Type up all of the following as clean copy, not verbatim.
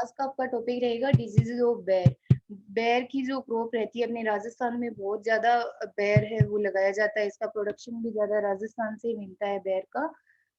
आज का आपका टॉपिक रहेगा डिजीजेज ऑफ बेर। बेर की जो क्रॉप रहती है अपने राजस्थान में बहुत ज्यादा बेर है वो लगाया जाता है, इसका प्रोडक्शन भी ज्यादा राजस्थान से मिलता है बेर का।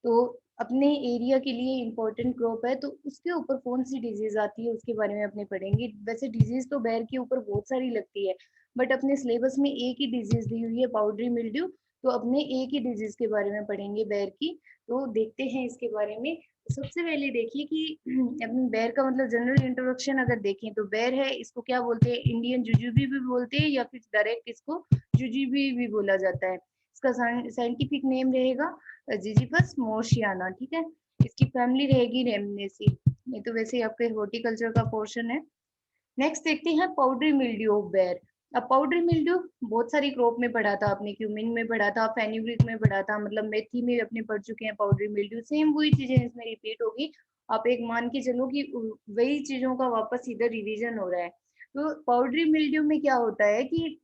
तो अपने एरिया के लिए इम्पोर्टेंट क्रॉप है, तो उसके ऊपर कौन सी डिजीज आती है उसके बारे में अपने पढ़ेंगे। वैसे डिजीज तो बेर के ऊपर बहुत सारी लगती है, बट अपने सिलेबस में एक ही डिजीज दी हुई है, पाउडरी मिल्ड्यू। तो अपने एक ही डिजीज के बारे में पढ़ेंगे बेर की। तो देखते हैं इसके बारे में। सबसे पहले देखिए कि अपने बेर का मतलब जनरल इंट्रोडक्शन अगर देखें तो बेर है, इसको क्या बोलते हैं, इंडियन जुजुबी भी बोलते हैं या फिर डायरेक्ट इसको जुजुबी भी बोला जाता है। इसका साइंटिफिक नेम रहेगा जिजिफस मोर्शियाना, ठीक है। इसकी फैमिली रहेगी रेमनेसी। ये तो वैसे आपके हॉर्टिकल्चर का पोर्शन है। नेक्स्ट देखते हैं पाउडरी मिल्ड्यू ऑफ बेर। अब पाउडरी मिल्ड्यू बहुत सारी क्रॉप में पढ़ा था आपने, क्यूमिन में पढ़ा था, फेनुग्रीक में पढ़ा था, मतलब मेथी में अपने पढ़ चुके हैं पाउडरी मिल्ड्यू। सेम वही चीजें इसमें रिपीट होगी। आप एक मान के चलो कि वही चीजों का वापस इधर रिवीजन हो रहा है। तो पाउडरी मिल्ड्यू में क्या होता है कि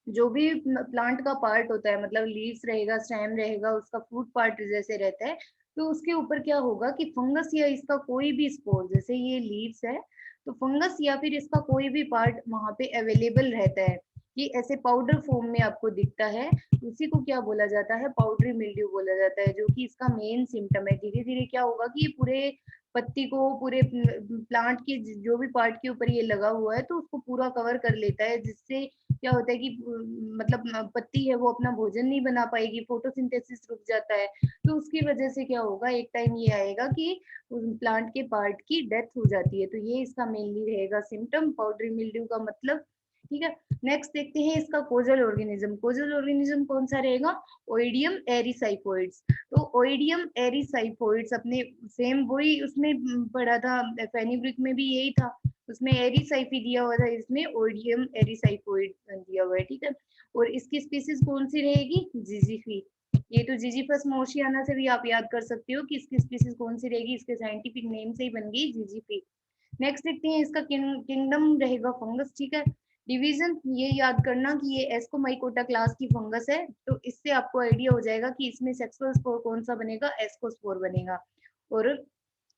जो भी प्लांट का पार्ट होता है, मतलब लीव्स रहेगा, स्टेम रहेगा, उसका फ्रूट पार्ट जैसे रहता है, तो उसके ऊपर क्या होगा कि फंगस या इसका कोई भी स्पोर, जैसे ये लीव्स है तो फंगस या फिर इसका कोई भी पार्ट वहां पे अवेलेबल रहता है, कि ऐसे पाउडर फॉर्म में आपको दिखता है। उसी को क्या बोला जाता है, पाउडरी मिल्ड्यू बोला जाता है, जो कि इसका मेन सिम्टम है। धीरे धीरे क्या होगा कि ये पूरे पत्ती को, पूरे प्लांट के जो भी पार्ट के ऊपर ये लगा हुआ है तो उसको पूरा कवर कर लेता है, जिससे क्या होता है कि मतलब पत्ती है वो अपना भोजन नहीं बना पाएगी, फोटोसिंथेसिस रुक जाता है। तो उसकी वजह से क्या होगा, एक टाइम ये आएगा कि उस प्लांट के पार्ट की डेथ हो जाती है। तो ये इसका मेनली रहेगा सिम्टम पाउडरी मिल्ड्यू का मतलब, ठीक है। नेक्स्ट देखते हैं इसका कोजल ऑर्गेनिज्म। कोजल ऑर्गेनिज्म कौन सा रहेगा, ओइडियम एरिसाइफोइड्स। तो ओइडियम एरिसाइफोइड्स अपने सेम वही उसमें पढ़ा था, फेनिब्रिक में भी यही था, उसमें एरिसाइफी दिया हुआ था, इसमें ओइडियम एरिसाइफोइड दिया हुआ है, ठीक है। और इसकी स्पीसीज कौन सी रहेगी, जिजीफी। ये तो जिजीफस मोर्शियाना से भी आप याद कर सकते हो कि इसकी स्पीसीज कौन सी रहेगी, इसके साइंटिफिक नेम से ही बन गई जिजीफी। नेक्स्ट देखते हैं इसका किंगडम रहेगा फंगस, ठीक है। डिवीजन ये याद करना कि ये एस्कोमाइकोटा क्लास की फंगस है, तो इससे आपको आइडिया हो जाएगा कि इसमें सेक्सुअल स्पोर कौन सा बनेगा, एस्कोस्पोर बनेगा। और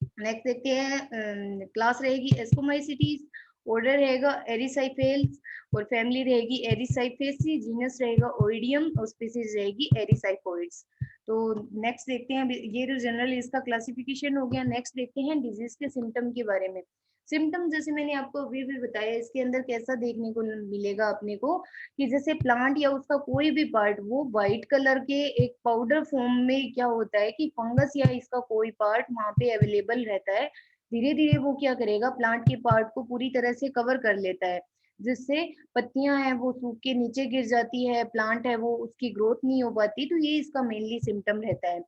नेक्स्ट देखते हैं क्लास रहेगी एस्कोमाइसिटीज, ऑर्डर रहेगा एरिसाइफेल्स, और फैमिली रहेगी एरिसाइफेसी, जीनस रहेगा ओइडियम, और स्पीसीज रहेगी एरिसाइफोइड्स। तो नेक्स्ट देखते हैं, ये जो जनरल इसका क्लासिफिकेशन हो गया। नेक्स्ट देखते हैं डिजीज के सिम्टम के बारे में। सिम्टम जैसे मैंने आपको अभी भी बताया, इसके अंदर कैसा देखने को मिलेगा अपने को कि जैसे प्लांट या उसका कोई भी पार्ट वो व्हाइट कलर के एक पाउडर फॉर्म में क्या होता है कि फंगस या इसका कोई पार्ट वहां पे अवेलेबल रहता है। धीरे धीरे वो क्या करेगा, प्लांट के पार्ट को पूरी तरह से कवर कर लेता है, जिससे पत्तियां हैं वो सूख के नीचे गिर जाती है, प्लांट है वो उसकी ग्रोथ नहीं हो पाती। तो ये इसका मेनली सिम्टम रहता है।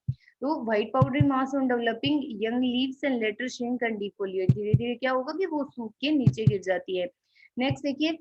तो white powdery mass on developing young leaves and later shrink and defoliate, धीरे धीरे क्या होगा कि वो सूख के नीचे गिर जाती है। नेक्स्ट देखिए,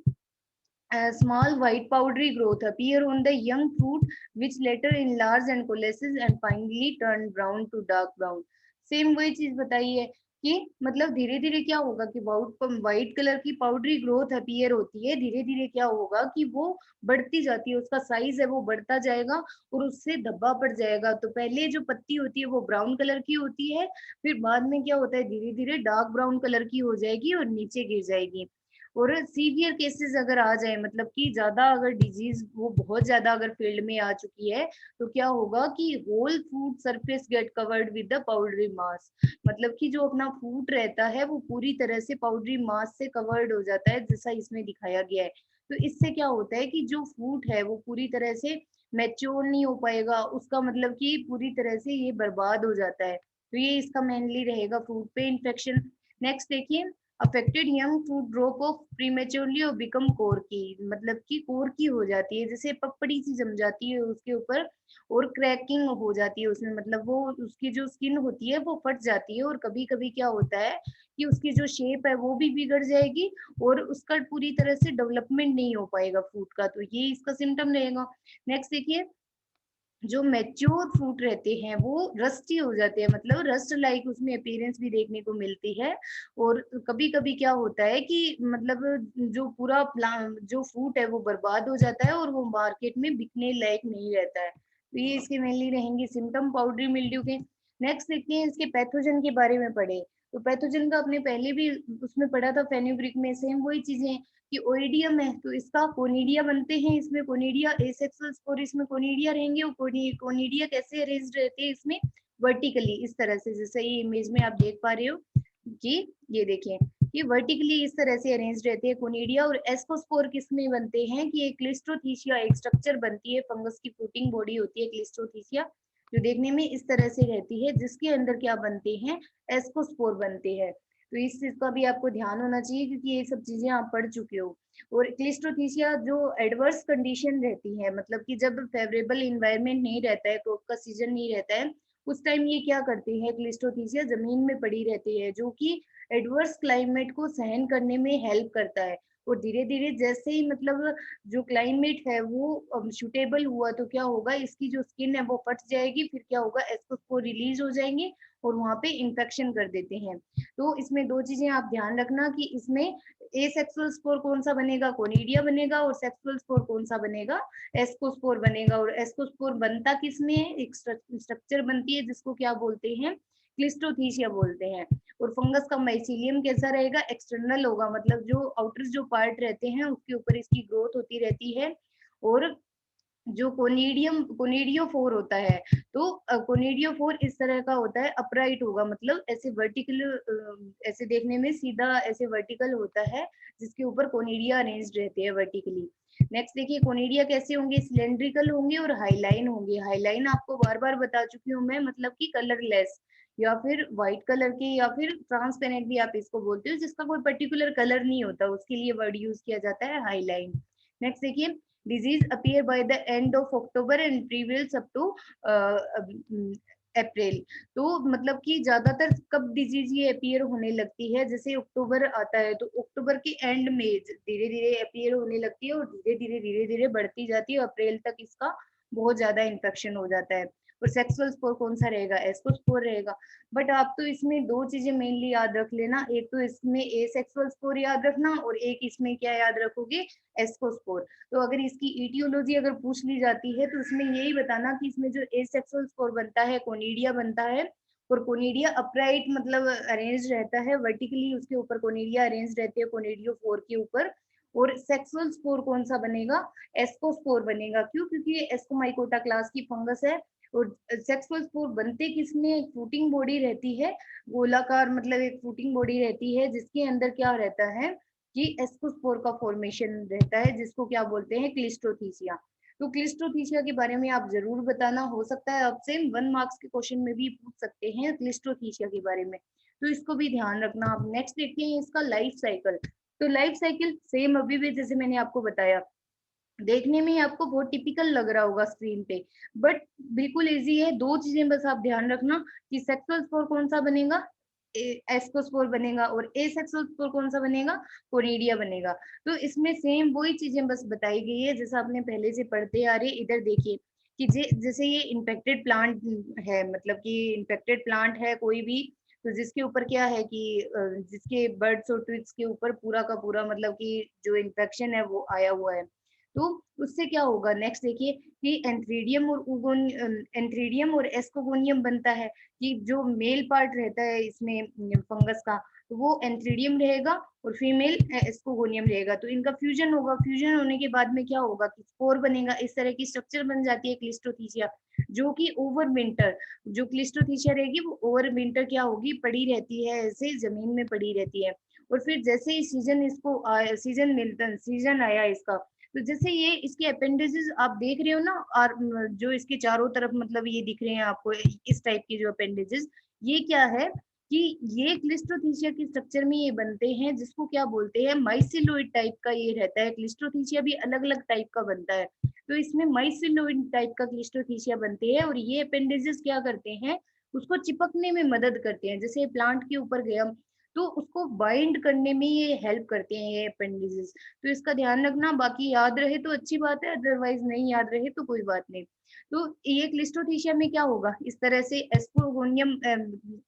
small white powdery growth appear on the young fruit which later enlarge and coalesces and finally turn brown to dark brown। Same वही चीज बताई है कि मतलब धीरे धीरे क्या होगा कि व्हाइट कलर की पाउडरी ग्रोथ अपीयर होती है, धीरे धीरे क्या होगा कि वो बढ़ती जाती है, उसका साइज है वो बढ़ता जाएगा और उससे धब्बा पड़ जाएगा। तो पहले जो पत्ती होती है वो ब्राउन कलर की होती है, फिर बाद में क्या होता है धीरे धीरे डार्क ब्राउन कलर की हो जाएगी और नीचे गिर जाएगी। और सीवियर केसेस अगर आ जाए, मतलब कि ज्यादा अगर डिजीज वो बहुत ज्यादा अगर फील्ड में आ चुकी है, तो क्या होगा कि whole fruit surface get covered with the powdery mass. मतलब कि जो अपना फ्रूट रहता है वो पूरी तरह से पाउडरी मास से कवर्ड हो जाता है, जैसा इसमें दिखाया गया है। तो इससे क्या होता है कि जो फ्रूट है वो पूरी तरह से मैच्योर नहीं हो पाएगा, उसका मतलब कि पूरी तरह से ये बर्बाद हो जाता है। तो ये इसका मेनली रहेगा फ्रूट पे इन्फेक्शन। नेक्स्ट देखिए, affected young fruit drop of prematurely और बिकम कोरकी, मतलब कि कोरकी हो जाती है, जैसे पपड़ी सी जम जाती है उसके ऊपर, और क्रैकिंग हो जाती है उसमें, मतलब वो उसकी जो स्किन होती है वो फट जाती है, और कभी कभी क्या होता है कि उसकी जो शेप है वो भी बिगड़ जाएगी और उसका पूरी तरह से डेवलपमेंट नहीं हो पाएगा फ्रूट का। तो ये इसका सिम्टम रहेगा। नेक्स्ट देखिए, जो मैच्योर फ्रूट रहते हैं वो रस्टी हो जाते हैं, मतलब रस्ट लाइक उसमें अपीयरेंस भी देखने को मिलती है। और कभी कभी क्या होता है कि मतलब जो पूरा प्लांट जो फ्रूट है वो बर्बाद हो जाता है और वो मार्केट में बिकने लायक नहीं रहता है। तो ये इसके मेनली रहेंगे सिम्टम पाउडरी मिल्ड्यू के। नेक्स्ट देखते हैं इसके पैथोजन के बारे में पढ़े। तो पैथोजन का आपने पहले भी उसमें पढ़ा था फेनुग्रीक में, सेम वही चीजें कि ओइडियम है तो इसका कोनिडिया बनते हैं, इसमें कोनिडिया एसेक्सुअल स्पोर, इसमें कोनिडिया रहेंगे और कोनिडिया कैसे अरेंज्ड रहते हैं इसमें वर्टिकली, इस तरह से जैसे ये इमेज में आप देख पा रहे हो कि ये देखिए ये वर्टिकली इस तरह से अरेंज रहते हैं कोनिडिया। और एस्कोस्पोर किसमें बनते हैं कि एक क्लिस्ट्रोथीसिया एक स्ट्रक्चर बनती है, फंगस की फ्रूटिंग बॉडी होती है क्लिस्ट्रोथीसिया, जो देखने में इस तरह से रहती है, जिसके अंदर क्या बनते हैं एस्कोस्पोर बनते हैं। तो इस चीज का भी आपको ध्यान होना चाहिए क्योंकि ये सब चीजें आप पढ़ चुके हो। और क्लिस्ट्रोथीसिया जो एडवर्स कंडीशन रहती है, मतलब कि जब फेवरेबल इन्वायरमेंट नहीं रहता है, क्रॉप का सीजन नहीं रहता है, उस टाइम ये क्या करते हैं क्लिस्ट्रोथीसिया जमीन में पड़ी रहती है, जो कि एडवर्स क्लाइमेट को सहन करने में हेल्प करता है। और धीरे धीरे जैसे ही मतलब जो क्लाइमेट है वो सुटेबल हुआ तो क्या होगा, इसकी जो स्किन है वो फट जाएगी, फिर क्या होगा एस्कोस्पोर रिलीज हो जाएंगे और वहां पे इंफेक्शन कर देते हैं। तो इसमें दो चीजें आप ध्यान रखना कि इसमें एसेक्सुअल स्पोर कौन सा बनेगा, कोनिडिया बनेगा, और सेक्सुअल स्पोर कौन सा बनेगा, एस्कोस्पोर बनेगा। और एस्कोस्पोर बनता किसमें है, एक स्ट्रक्चर बनती है जिसको क्या बोलते हैं क्लिस्ट्रोथीसिया बोलते हैं। और फंगस का माइसीलियम कैसा रहेगा, एक्सटर्नल होगा, मतलब जो आउटर जो पार्ट रहते हैं उसके ऊपर इसकी ग्रोथ होती रहती है। और जो कोनिडियोफोर होता है, तो कोनिडियोफोर इस तरह का होता है, अपराइट होगा, मतलब ऐसे वर्टिकल, ऐसे देखने में सीधा ऐसे वर्टिकल होता है, जिसके ऊपर कोनिडिया अरेंज्ड रहते हैं वर्टिकली। नेक्स्ट देखिए कोनिडिया कैसे होंगे, सिलेंड्रिकल होंगे और हाईलाइन होंगे। हाईलाइन आपको बार बार बता चुकी हूँ मैं, मतलब कि कलरलेस या फिर व्हाइट कलर के या फिर ट्रांसपेरेंट भी आप इसको बोलते हो, जिसका कोई पर्टिकुलर कलर नहीं होता, उसके लिए वर्ड यूज किया जाता है हाईलाइन। नेक्स्ट देखिए disease appear by the end of October and prevails up to अप्रैल। तो मतलब कि ज्यादातर कब डिजीज ये अपीयर होने लगती है, जैसे अक्टूबर आता है तो अक्टूबर के एंड में धीरे धीरे अपीयर होने लगती है और धीरे धीरे बढ़ती जाती है, अप्रैल तक इसका बहुत ज्यादा इन्फेक्शन हो जाता है। और सेक्सुअल स्पोर कौन सा रहेगा, एस्कोस्पोर रहेगा। बट आप तो इसमें दो चीजें मेनली याद रख लेना, एक तो इसमें एसेक्सुअल स्पोर याद रखना और एक इसमें क्या याद रखोगे, एस्कोस्पोर। तो अगर इसकी ईटियोलॉजी अगर पूछ ली जाती है तो इसमें यही बताना कि इसमें जो एसेक्सुअल स्पोर बनता है कोनिडिया बनता है, और कोनिडिया अपराइट मतलब अरेंज रहता है वर्टिकली, उसके ऊपर कोनिडिया अरेंज रहती है कोनिडियो फोर के ऊपर। और सेक्सुअल स्पोर कौन सा बनेगा, एस्कोस्पोर बनेगा। क्यों, क्योंकि ये एस्कोमाइकोटा क्लास की फंगस है। और सेक्सुअल स्पोर बनते किसमें, एक फ्रूटिंग बॉडी रहती है गोलाकार, मतलब एक फ्रूटिंग बॉडी रहती है जिसके अंदर क्या रहता है कि एस्कोस्पोर का फॉर्मेशन रहता है, जिसको क्या बोलते हैं क्लिस्ट्रोथीसिया। तो क्लिस्ट्रोथीसिया के बारे में आप जरूर बताना, हो सकता है आपसे 1 मार्क्स के क्वेश्चन में भी पूछ सकते हैं क्लिस्ट्रोथीसिया के बारे में, तो इसको भी ध्यान रखना आप। नेक्स्ट देखते हैं इसका लाइफ साइकिल। तो लाइफ साइकिल सेम अभी भी जैसे मैंने आपको बताया, देखने में आपको बहुत टिपिकल लग रहा होगा स्क्रीन पे, बट बिल्कुल इजी है। दो चीजें बस आप ध्यान रखना कि सेक्सुअल स्पोर कौन सा बनेगा, एस्कोस्पोर बनेगा, और एसेक्सुअल स्पोर कौन सा बनेगा, कोनिडिया बनेगा। तो इसमें सेम वही चीजें बस बताई गई है जैसा आपने पहले से पढ़ते आ रहे। इधर देखिए कि जैसे ये इन्फेक्टेड प्लांट है, मतलब कि इन्फेक्टेड प्लांट है कोई भी, तो जिसके ऊपर क्या है कि जिसके बर्ड्स और ट्विग्स के ऊपर पूरा का पूरा मतलब कि जो इन्फेक्शन है वो आया हुआ है, तो उससे क्या होगा। नेक्स्ट देखिए कि एंथ्रीडियम और एंथ्रीडियम और एस्कोगोनियम बनता है, कि जो मेल पार्ट रहता है इसमें फंगस का, तो वो एंथ्रीडियम रहेगा और फीमेल एस्कोगोनियम रहेगा, तो इनका फ्यूजन होगा। फ्यूजन होने के बाद में क्या होगा कि स्पोर बनेगा, इस तरह की स्ट्रक्चर बन जाती है क्लिस्ट्रोथीसिया, जो कि ओवर विंटर, जो क्लिस्ट्रोथीसिया रहेगी वो ओवर विंटर क्या होगी, पड़ी रहती है, ऐसे जमीन में पड़ी रहती है। और फिर जैसे ही सीजन इसको सीजन मिलता, सीजन आया इसका, तो जैसे ये इसके अपेंडिजेस आप देख रहे हो ना, और जो इसके चारों तरफ मतलब ये दिख रहे हैं आपको इस टाइप के जो अपेंडेजेस, ये क्या है कि ये क्लिस्ट्रोथीसिया के स्ट्रक्चर में ये बनते हैं, जिसको क्या बोलते हैं माइसिलोइड टाइप का ये रहता है। क्लिस्ट्रोथीसिया भी अलग अलग टाइप का बनता है, तो इसमें माइसिलोइड टाइप का क्लिस्ट्रोथीसिया बनते हैं, और ये अपेंडेजेस क्या करते हैं, उसको चिपकने में मदद करते हैं। जैसे प्लांट के ऊपर गया तो उसको बाइंड करने में ये हेल्प करते हैं ये अपेंडिजेस। तो इसका ध्यान रखना, बाकी याद रहे तो अच्छी बात है, अदरवाइज नहीं याद रहे तो कोई बात नहीं। तो ये क्लिस्ट्रोथीसिया में क्या होगा, इस तरह से एस्कोगोनियम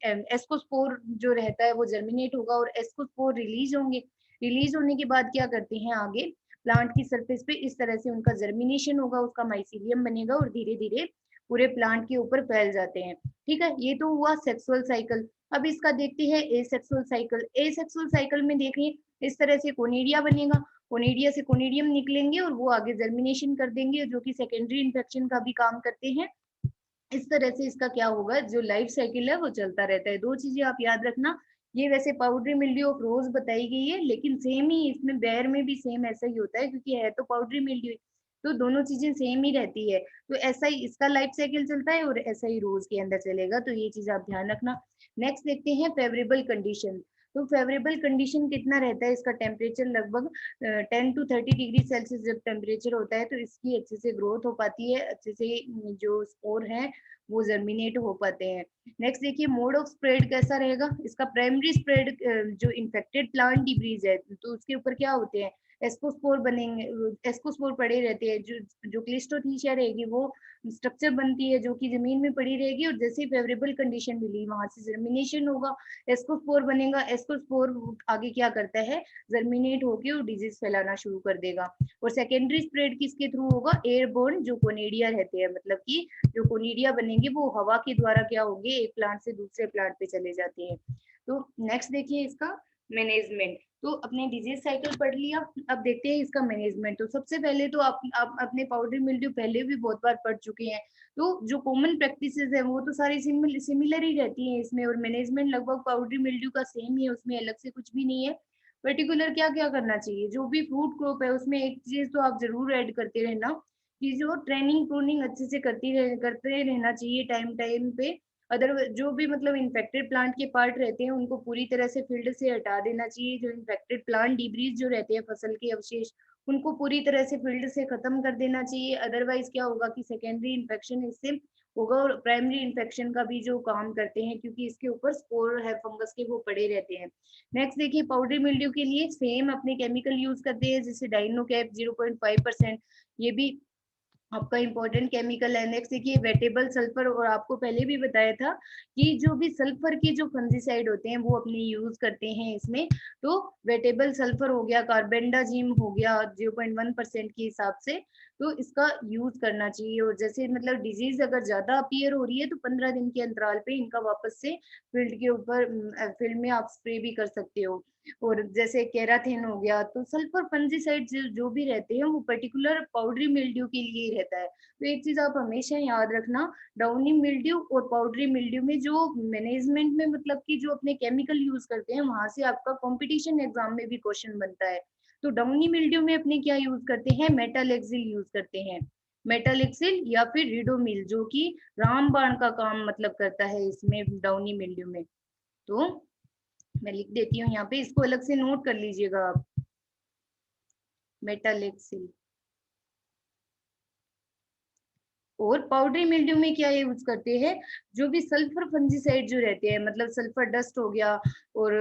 एस्कोस्पोर जो रहता है वो जर्मिनेट होगा और एस्कोस्पोर रिलीज होंगे। रिलीज होने के बाद क्या करते हैं आगे, प्लांट की सरफेस पे इस तरह से उनका जर्मिनेशन होगा, उसका माइसीलियम बनेगा और धीरे धीरे पूरे प्लांट के ऊपर फैल जाते हैं। ठीक है, ये तो हुआ सेक्सुअल साइकिल। अब इसका देखते हैं एसेक्सुअल साइकिल। एसेक्सुअल साइकिल में देखिए इस तरह से कोनिडिया बनेगा, कोनिडिया से कोनिडियम निकलेंगे और वो आगे जर्मिनेशन कर देंगे, जो कि सेकेंडरी इन्फेक्शन का भी काम करते हैं। इस तरह से इसका क्या होगा, जो लाइफ साइकिल है वो चलता रहता है। दो चीजें आप याद रखना, ये वैसे पाउडरी मिल्ड्यू ऑफ रोज बताई गई है, लेकिन सेम ही इसमें बेर में भी सेम ऐसा ही होता है, क्योंकि है तो पाउडरी मिल्ड्यू, तो दोनों चीजें सेम ही रहती है। तो ऐसा ही इसका लाइफ साइकिल चलता है और ऐसा ही रोज के अंदर चलेगा, तो ये चीज आप ध्यान रखना। नेक्स्ट देखते हैं फेवरेबल कंडीशन। तो फेवरेबल कंडीशन कितना रहता है, इसका टेम्परेचर लगभग 10 to 30 डिग्री सेल्सियस जब टेम्परेचर होता है, तो इसकी अच्छे से ग्रोथ हो पाती है, अच्छे से जो स्पोर है वो जर्मिनेट हो पाते हैं। नेक्स्ट देखिए मोड ऑफ स्प्रेड कैसा रहेगा, इसका प्राइमरी स्प्रेड जो इन्फेक्टेड प्लांट डिब्रीज है तो उसके ऊपर क्या होते हैं, एस्कोस्पोर बनेंगे, एस्कोस्पोर पड़े रहते हैं, जो क्लिस्टोथीसिया रहेगी वो स्ट्रक्चर बनती है जो कि जमीन में पड़ी रहेगी, और जैसे ही फेवरेबल कंडीशन मिली वहां से जर्मिनेशन होगा, एस्कोस्पोर बनेगा, एस्कोस्पोर आगे क्या करता है, जर्मिनेट होकर और डिजीज फैलाना शुरू कर देगा। और सेकेंडरी स्प्रेड किसके थ्रू होगा, एयरबोर्न जो कोनिडिया रहते हैं, मतलब कि जो कोनिडिया बनेंगे वो हवा के द्वारा क्या होंगे, एक प्लांट से दूसरे प्लांट पे चले जाते हैं। तो नेक्स्ट देखिए इसका मैनेजमेंट। तो अपने डिजीज साइकिल पढ़ लिया, अब देखते हैं इसका मैनेजमेंट। तो सबसे पहले तो आप अपने पाउडर मिल्ड्यू पहले भी बहुत बार पढ़ चुके हैं, तो जो कॉमन प्रैक्टिसेस है वो तो सारी सिमिलर ही रहती हैं इसमें, और मैनेजमेंट लगभग पाउडर मिल्ड्यू का सेम ही है, उसमें अलग से कुछ भी नहीं है। पर्टिकुलर क्या क्या करना चाहिए, जो भी फ्रूट क्रॉप है उसमें एक चीज तो आप जरूर ऐड करते रहना, कि जो ट्रेनिंग प्रूनिंग अच्छे से करते रहना चाहिए टाइम टाइम पे। अदर जो भी मतलब इन्फेक्टेड प्लांट के पार्ट रहते हैं उनको पूरी तरह से फील्ड से हटा देना चाहिए, जो इन्फेक्टेड प्लांट डिब्रीज जो रहते हैं फसल के अवशेष उनको पूरी तरह से फील्ड से खत्म कर देना चाहिए। अदरवाइज क्या होगा कि सेकेंडरी इन्फेक्शन इससे होगा, और प्राइमरी इन्फेक्शन का भी जो काम करते हैं, क्योंकि इसके ऊपर स्पोर है फंगस के वो पड़े रहते हैं। नेक्स्ट देखिए पाउडर मिल्ड्यू के लिए सेम अपने केमिकल यूज करते हैं, जैसे डाइनोकैप 0.5%, ये भी आपका इंपॉर्टेंट केमिकल है। नेक्स्ट देखिए वेटेबल सल्फर, और आपको पहले भी बताया था कि जो भी सल्फर के जो फंजीसाइड होते हैं वो अपने यूज करते हैं इसमें। तो वेटेबल सल्फर हो गया, कार्बेंडाजिम हो गया 0.1% के हिसाब से, तो इसका यूज करना चाहिए। और जैसे मतलब डिजीज अगर ज्यादा अपीयर हो रही है तो 15 दिन के अंतराल पे इनका वापस से फील्ड के ऊपर फील्ड में आप स्प्रे भी कर सकते हो। और जैसे केराथिन हो गया, तो सल्फर फंजीसाइड जो भी रहते हैं वो पर्टिकुलर पाउडरी मिल्ड्यू के लिए ही रहता है। तो एक चीज आप हमेशा याद रखना, डाउनी मिल्ड्यू और पाउडरी मिल्ड्यू में जो मैनेजमेंट में मतलब कि जो अपने केमिकल यूज करते हैं वहां से आपका कंपटीशन एग्जाम में भी क्वेश्चन बनता है। तो डाउनी मिल्ड्यू में अपने क्या यूज करते हैं, मेटालेक्सिल यूज करते हैं, मेटालेक्सिल या फिर रिडोमिल, जो कि रामबाण का काम मतलब करता है इसमें डाउनी मिल्ड्यू में। तो मैं लिख देती हूँ यहाँ पे, इसको अलग से नोट कर लीजिएगा आप, मेटालेक्सिल। और पाउडरी मिल्ड्यू में क्या यूज करते हैं, जो भी सल्फर फंजीसाइड जो रहते हैं, मतलब सल्फर डस्ट हो गया, और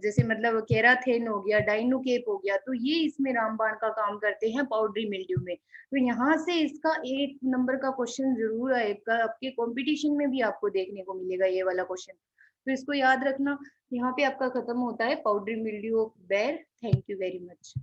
जैसे मतलब केराथिन हो गया, डाइनोकेप हो गया, तो ये इसमें रामबाण का काम करते हैं पाउडरी मिल्ड्यू में। तो यहाँ से इसका 1 नंबर का क्वेश्चन जरूर आएगा, आपके कॉम्पिटिशन में भी आपको देखने को मिलेगा ये वाला क्वेश्चन। तो इसको याद रखना। यहाँ पे आपका खत्म होता है पाउडरी मिल्ड्यू ऑफ बेर। Thank you very much.